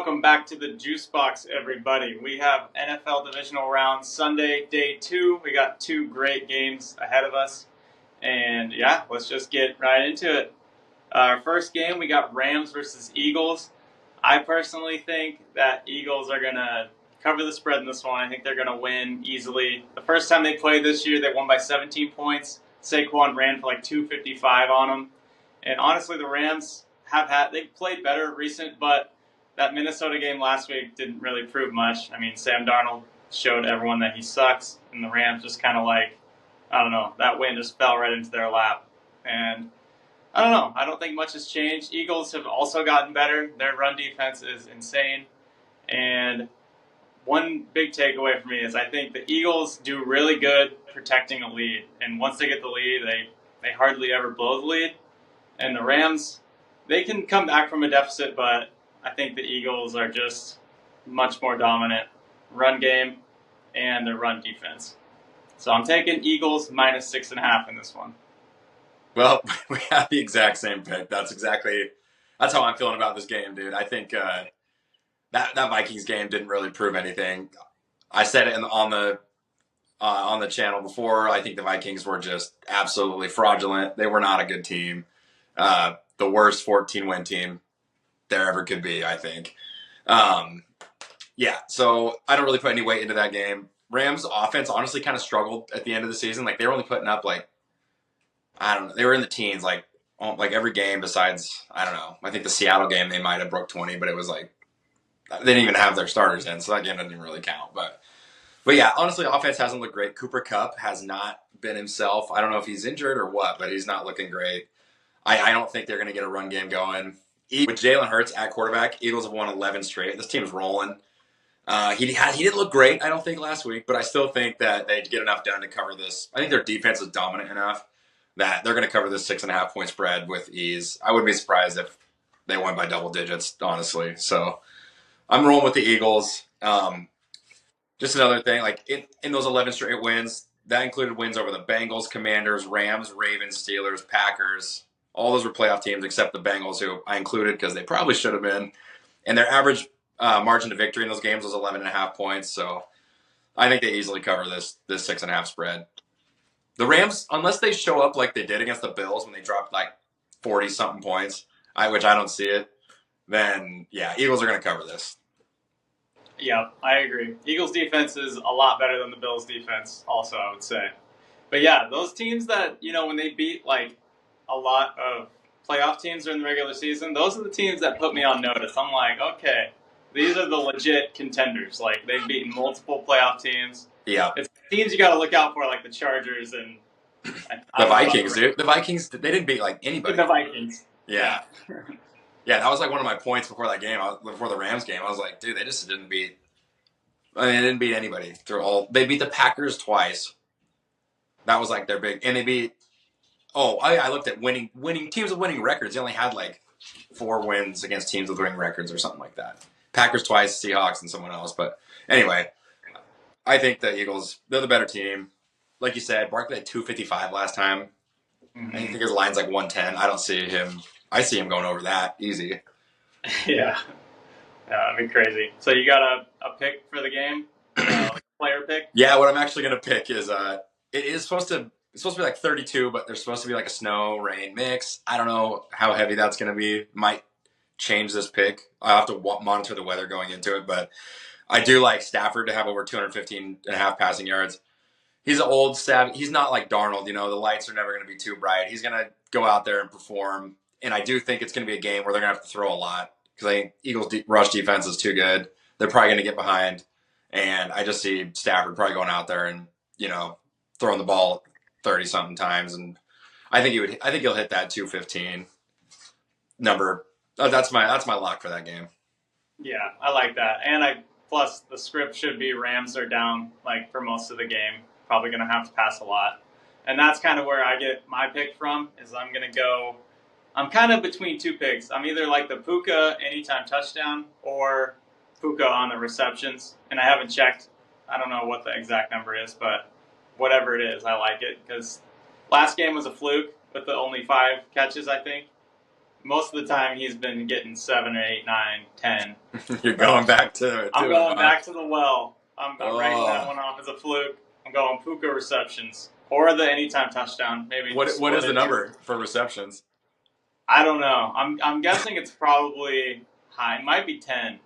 welcome back to the Juice Box, everybody. We have NFL Divisional round Sunday, day 2. We got 2 great games ahead of us. And yeah, let's just get right into it. Our first game, we got Rams versus Eagles. I personally think that Eagles are going to cover the spread in this one. I think they're going to win easily. The first time they played this year, they won by 17 points. Saquon ran for like 255 on them. And honestly, the Rams they've played better recent, but that Minnesota game last week didn't really prove much. I mean, Sam Darnold showed everyone that he sucks, and the Rams just kind of I don't know, that win just fell right into their lap. And I don't know, I don't think much has changed. Eagles have also gotten better. Their run defense is insane. And one big takeaway for me is I think the Eagles do really good protecting a lead. And once they get the lead, they hardly ever blow the lead. And the Rams, they can come back from a deficit, but I think the Eagles are just much more dominant run game and their run defense. So I'm taking Eagles minus 6.5 in this one. Well, we have the exact same pick. That's how I'm feeling about this game, dude. I think that Vikings game didn't really prove anything. I said it on the channel before. I think the Vikings were just absolutely fraudulent. They were not a good team. The worst 14-win team there ever could be, I think. So I don't really put any weight into that game. Rams offense honestly kind of struggled at the end of the season. Like, they were only putting up I don't know. They were in the teens like every game besides, I don't know. I think the Seattle game they might have broke 20, but it was like they didn't even have their starters in, so that game doesn't even really count. But yeah, honestly, offense hasn't looked great. Cooper Kupp has not been himself. I don't know if he's injured or what, but he's not looking great. I don't think they're going to get a run game going. With Jalen Hurts at quarterback, Eagles have won 11 straight. This team's rolling. He didn't look great, I don't think, last week, but I still think that they'd get enough done to cover this. I think their defense is dominant enough that they're going to cover this 6.5 point spread with ease. I wouldn't be surprised if they won by double digits, honestly. So I'm rolling with the Eagles. Just another thing, like in those 11 straight wins, that included wins over the Bengals, Commanders, Rams, Ravens, Steelers, Packers. All those were playoff teams except the Bengals, who I included because they probably should have been. And their average margin to victory in those games was 11.5 points. So I think they easily cover this 6.5 spread. The Rams, unless they show up like they did against the Bills when they dropped like 40-something points, which I don't see it, then yeah, Eagles are going to cover this. Yeah, I agree. Eagles defense is a lot better than the Bills defense also, I would say. But yeah, those teams that, when they beat like a lot of playoff teams during the regular season, those are the teams that put me on notice. I'm like, okay, these are the legit contenders. Like, they've beaten multiple playoff teams. Yeah. It's teams you got to look out for, like the Chargers and the Vikings, dude. The Vikings, they didn't beat like anybody. The Vikings. Yeah. Yeah, that was like one of my points before that game, before the Rams game. I was like, dude, they just didn't beat. I mean, they didn't beat anybody They beat the Packers twice. That was like their big, and they beat. Oh, I looked at winning teams with winning records. They only had like 4 wins against teams with winning records or something like that. Packers twice, Seahawks, and someone else. But anyway, I think the Eagles, they're the better team. Like you said, Barkley had 255 last time. Mm-hmm. I think his line's like 110. I don't see him. I see him going over that easy. Yeah, that'd be crazy. So you got a pick for the game, like a player pick? Yeah, what I'm actually gonna pick is it is supposed to. It's supposed to be like 32, but there's supposed to be like a snow rain mix. I don't know how heavy that's gonna be. Might change this pick. I have to monitor the weather going into it, but I do like Stafford to have over 215.5 passing yards. He's an old savvy. He's not like Darnold. The lights are never going to be too bright. He's going to go out there and perform. And I do think it's going to be a game where they're going to have to throw a lot because I think Eagles' rush defense is too good. They're probably going to get behind. And I just see Stafford probably going out there and, throwing the ball 30-something times. And I think he'll hit that 215 number. That's my lock for that game. Yeah, I like that. And plus the script should be Rams are down like for most of the game. Probably going to have to pass a lot. And that's kind of where I get my pick from, is I'm kind of between 2 picks. I'm either like the Puka anytime touchdown or Puka on the receptions. And I haven't checked. I don't know what the exact number is, but whatever it is, I like it. Because last game was a fluke with the only 5 catches, I think. most of the time he's been getting 7 or 8, 9, 10. You're going back to I'm it, going huh? back to the well. I'm writing that Oh, one off as a fluke. I'm going Puka receptions or the anytime touchdown. Maybe what split is the it too. number for receptions? I don't know. I'm guessing it's probably high. It might be 10,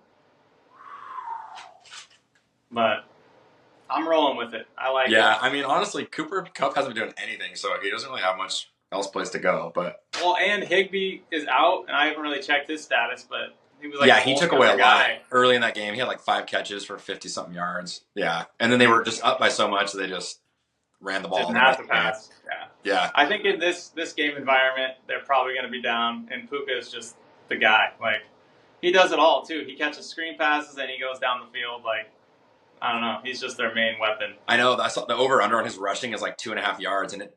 but I'm rolling with it. I like Yeah, it. I mean, honestly, Cooper Cup hasn't been doing anything, so he doesn't really have much else place to go. But Well, and Higbee is out, and I haven't really checked his status, but he was like yeah, the he only took away a other lot guy. early in that game. He had like 5 catches for 50-something yards. Yeah, and then they were just up by so much they just ran the ball Didn't the have rest to of the game. pass. Yeah. Yeah, I think in this game environment, they're probably going to be down, and Puka is just the guy. Like, he does it all, too. He catches screen passes, and he goes down the field. Like, I don't know. He's just their main weapon. I know. I saw the over under on his rushing is like 2.5 yards, and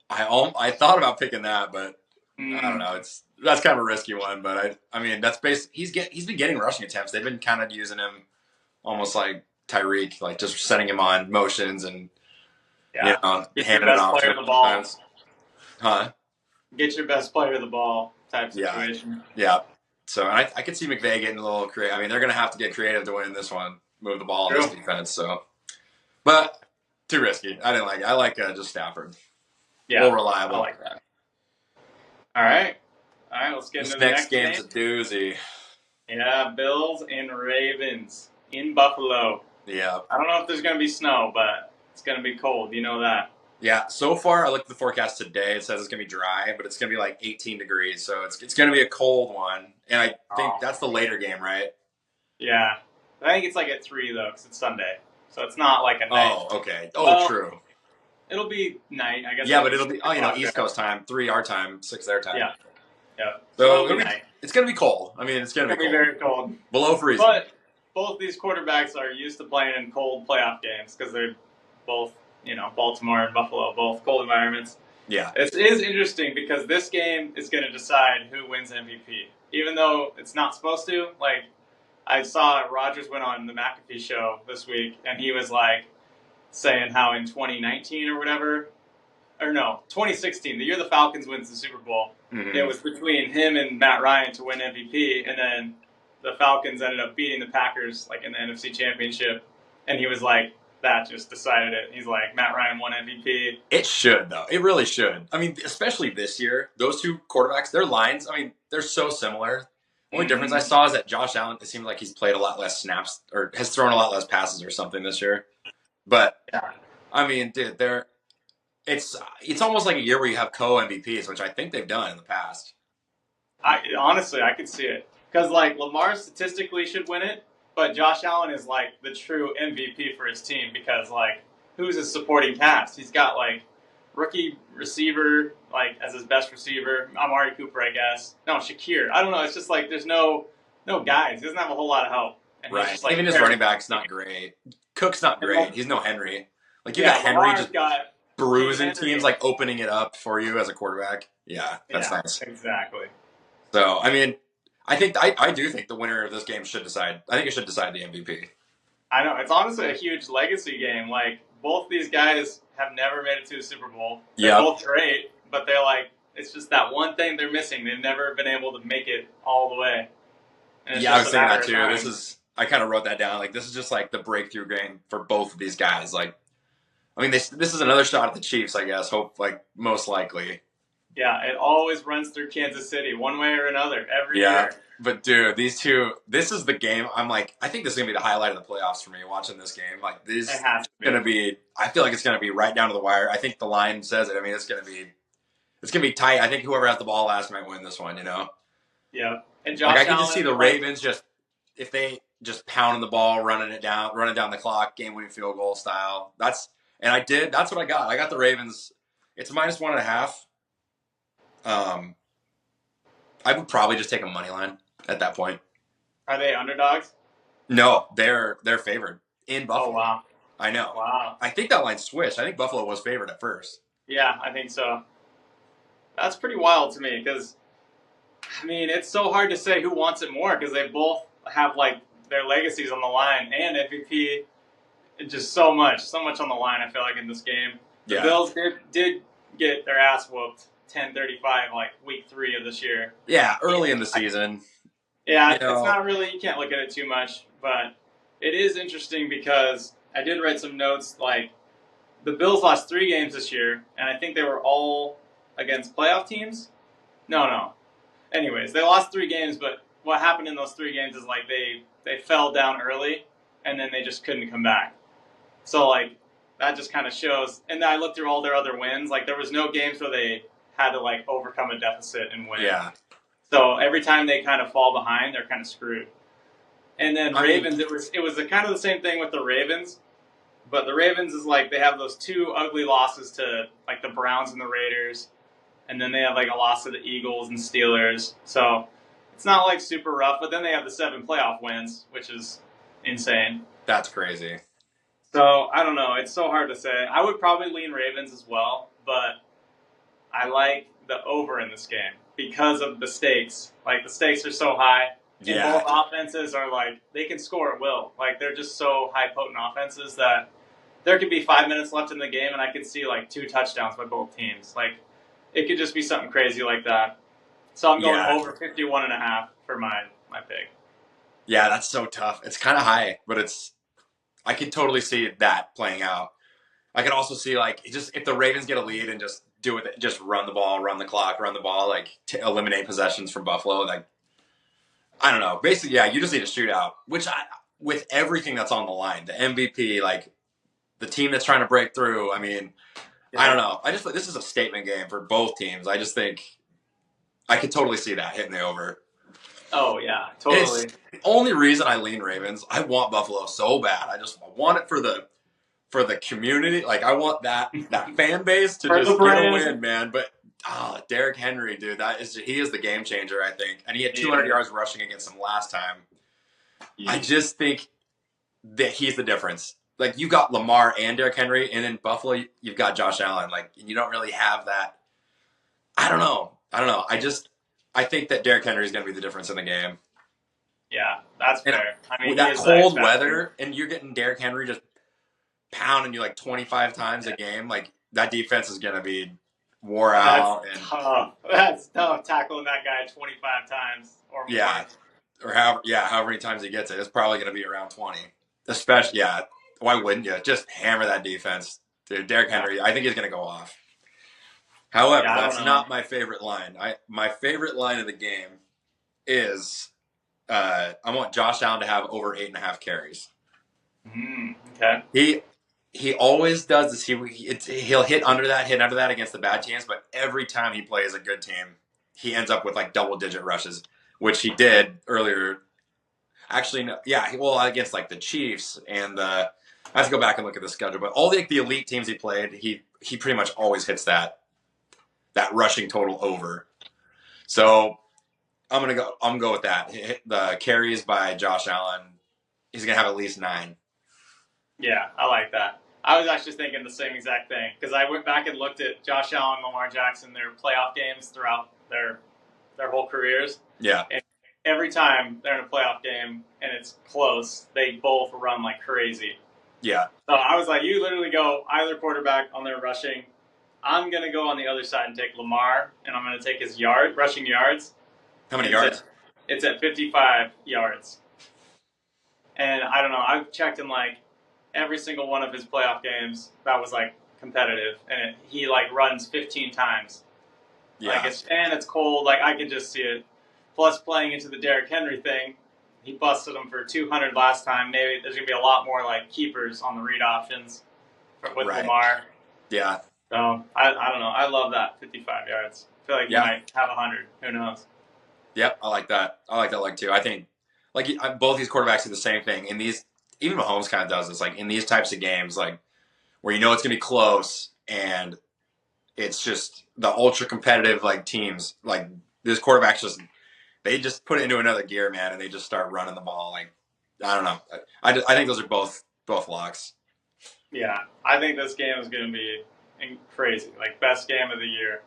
I thought about picking that, but I don't know. That's kind of a risky one, but I mean that's based. He's been getting rushing attempts. They've been kind of using him almost like Tyreek, like just setting him on motions and Yeah. Get your handing it best off to player him the ball. sometimes. Huh? Get your best player the ball type situation. Yeah. So I could see McVay getting a little creative. I mean, they're going to have to get creative to win this one, move the ball in this defense. So, but too risky. I didn't like it. I like just Stafford. Yeah. More reliable. I like that. All right. Let's get This into the next game's game. a doozy. Yeah, Bills and Ravens in Buffalo. Yeah. I don't know if there's going to be snow, but it's going to be cold. You know that. Yeah, so far I looked at the forecast today. It says it's gonna be dry, but it's gonna be like 18 degrees, so it's gonna be a cold one. And I think that's the later game, right? Yeah, I think it's like at 3 though, because it's Sunday, so it's not like a night. Oh, okay. Oh, well, true. It'll be night, I guess. Yeah, but it'll be East Coast time, 3 our time, 6 their time. Yeah, yeah. So it'll be night. it's gonna be cold. I mean, it's gonna be cold. Very cold, below freezing. But both these quarterbacks are used to playing in cold playoff games because they're both, Baltimore and Buffalo, both cold environments. Yeah. It is interesting because this game is going to decide who wins MVP. Even though it's not supposed to. Like, I saw Rodgers went on the McAfee show this week, and he was like saying how in 2019 or whatever, or no, 2016, the year the Falcons wins the Super Bowl, it was between him and Matt Ryan to win MVP, and then the Falcons ended up beating the Packers like in the NFC Championship, and he was like, that just decided it. He's like, Matt Ryan won MVP. It should, though. It really should. I mean, especially this year, those two quarterbacks, their lines, I mean, they're so similar. The only difference I saw is that Josh Allen, it seems like he's played a lot less snaps or has thrown a lot less passes or something this year. But, I mean, dude, it's almost like a year where you have co-MVPs, which I think they've done in the past. Honestly, I could see it. Because, like, Lamar statistically should win it, but Josh Allen is, like, the true MVP for his team because, like, who's his supporting cast? He's got, like, rookie receiver, like, as his best receiver. Amari Cooper, I guess. No, Shakir. I don't know. It's just, like, there's no guys. He doesn't have a whole lot of help. And right. Just, like, even his running back's not great. Cook's not great. He's no Henry. Like, you got Henry just bruising teams, like, opening it up for you as a quarterback. Yeah, that's nice. Exactly. So, I mean, I do think the winner of this game should decide. I think it should decide the MVP. I know. It's honestly a huge legacy game. Like, both these guys have never made it to a Super Bowl. They're both great, but they're like, it's just that one thing they're missing. They've never been able to make it all the way. Yeah, I was thinking that too. I kind of wrote that down. Like, this is just like the breakthrough game for both of these guys. Like, I mean, this is another shot at the Chiefs, I guess. Most likely. Yeah, it always runs through Kansas City one way or another every year. But dude, these two, this is the game. I'm like, I think this is gonna be the highlight of the playoffs for me watching this game. Like, this is gonna be. I feel like it's gonna be right down to the wire. I think the line says it. I mean, it's gonna be tight. I think whoever has the ball last might win this one. Yeah, and Josh I can just see the Ravens if they just pounding the ball, running down the clock, game-winning field goal style. That's what I got. I got the Ravens. It's -1.5. I would probably just take a money line at that point. Are they underdogs? No, they're favored in Buffalo. Oh, wow. I know. Wow. I think that line switched. I think Buffalo was favored at first. Yeah, I think so. That's pretty wild to me because, I mean, it's so hard to say who wants it more because they both have, like, their legacies on the line and MVP. Just so much on the line, I feel like, in this game. The Bills did get their ass whooped 10:35 like week 3 of this year. Yeah, early in the season. Yeah, You it's know, not really, you can't look at it too much, but it is interesting because I did write some notes. Like, the Bills lost 3 games this year, and I think they were all against playoff teams. No. Anyways, they lost 3 games, but what happened in those 3 games is like they fell down early, and then they just couldn't come back. So like that just kind of shows. And then I looked through all their other wins. Like there was no games where they had to like overcome a deficit and win. yeah. So every time they kind of fall behind, they're kind of screwed. And then Ravens, it was kind of the same thing with the Ravens, but the Ravens is like they have those 2 ugly losses to like the Browns and the Raiders, and then they have like a loss to the Eagles and Steelers. So it's not like super rough, but then they have the 7 playoff wins, which is insane. That's crazy. So I don't know. It's so hard to say. I would probably lean Ravens as well, but I like the over in this game because of the stakes. Like the stakes are so high. And both offenses are like they can score at will. Like they're just so high potent offenses that there could be 5 minutes left in the game and I could see like 2 touchdowns by both teams. Like it could just be something crazy like that. So I'm going over 51.5 for my pick. Yeah, that's so tough. It's kind of high, but I can totally see that playing out. I can also see like just if the Ravens get a lead and just do it, just run the ball, run the clock, run the ball, like to eliminate possessions from Buffalo. Like I don't know. Basically, yeah, you just need a shootout. With everything that's on the line, the MVP, like the team that's trying to break through. I mean, I don't know. I just this is a statement game for both teams. I just think I could totally see that hitting the over. Oh yeah, totally. It's the only reason I lean Ravens. I want Buffalo so bad. I want it for the community. Like I want that fan base to just get a win, man. But Derrick Henry, dude, he is the game changer, I think. And he had 200 yards rushing against them last time. Yeah. I just think that he's the difference. Like you got Lamar and Derrick Henry, and in Buffalo you've got Josh Allen. Like you don't really have that. I don't know. I think that Derrick Henry is going to be the difference in the game. Yeah, that's fair. I mean, with that cold weather, and you're getting Derrick Henry just pounding you like 25 times a game, like that defense is going to be wore out. That's tough tackling that guy 25 times or more. Yeah, or however many times he gets it. It's probably going to be around 20. Especially, why wouldn't you? Just hammer that defense. Dude, Derrick Henry, I think he's going to go off. However, that's not my favorite line. My favorite line of the game is I want Josh Allen to have over 8.5 carries. Okay. He always does this. He'll hit under that against the bad teams, but every time he plays a good team, he ends up with like double-digit rushes, which he did earlier. Actually, no, against like the Chiefs and I have to go back and look at the schedule, but all the elite teams he played, he pretty much always hits that rushing total over. So I'm gonna go with that. The carries by Josh Allen, he's gonna have at least 9. Yeah, I like that. I was actually thinking the same exact thing because I went back and looked at Josh Allen and Lamar Jackson, their playoff games throughout their whole careers. Yeah. And every time they're in a playoff game and it's close, they both run like crazy. Yeah. So I was like, you literally go either quarterback on their rushing. I'm going to go on the other side and take Lamar, and I'm going to take his rushing yards. How many yards? It's at 55 yards. And I don't know, I've checked in like every single one of his playoff games that was like competitive, and he like runs 15 times. Yeah. Like it's cold, like I can just see it. Plus playing into the Derrick Henry thing, he busted him for 200 last time. Maybe there's going to be a lot more like keepers on the read options with Lamar. Yeah. So, I don't know. I love that 55 yards. I feel like he might have 100. Who knows? Yep, I like that. I like that leg too. I think like both these quarterbacks do the same thing. In these, even Mahomes kind of does this. Like in these types of games, like where you know it's going to be close and it's just the ultra competitive like teams. Like this quarterbacks they just put it into another gear, man, and they just start running the ball. Like I don't know. I think those are both locks. Yeah, I think this game is going to be crazy. Like best game of the year.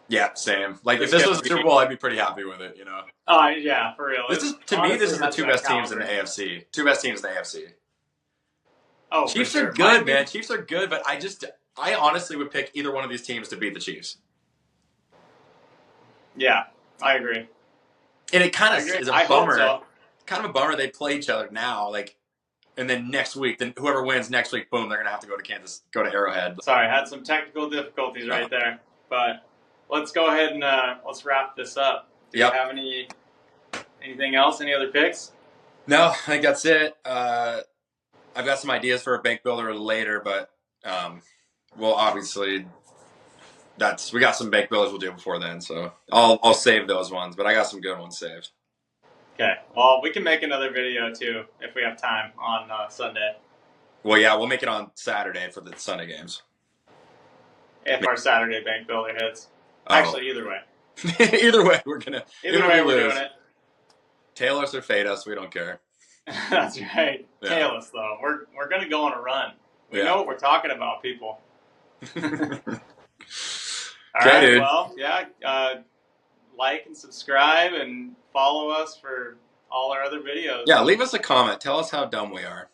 Yeah, same. Like if this was a Super Bowl, I'd be pretty happy with it. You know. Yeah, for real. This is the 2 best teams in the AFC. 2 best teams in the AFC. Oh, Chiefs are good, man. Chiefs are good, but I honestly would pick either one of these teams to beat the Chiefs. Yeah, I agree. And it kind I of agree. is a I hope bummer. so. Kind of a bummer they play each other now, like, and then next week, then whoever wins next week, boom, they're gonna have to go to Arrowhead. Sorry, I had some technical difficulties Oh. right there. But let's go ahead and let's wrap this up. Do you Yep. have anything else? Any other picks? No, I think that's it. I've got some ideas for a bank builder later, but well, obviously we got some bank builders we'll do before then, so I'll save those ones. But I got some good ones saved. Okay. Well, we can make another video too if we have time on Sunday. Well, yeah, we'll make it on Saturday for the Sunday games. If our Saturday bank builder hits. Oh. Actually, either way. Either way, we're doing it. Tail us or fade us, we don't care. That's right. Yeah. Tail us though. We're gonna go on a run. We Yeah. know what we're talking about, people. All Okay, right. dude. Well, yeah. Like and subscribe and follow us for all our other videos. Yeah, leave us a comment. Tell us how dumb we are.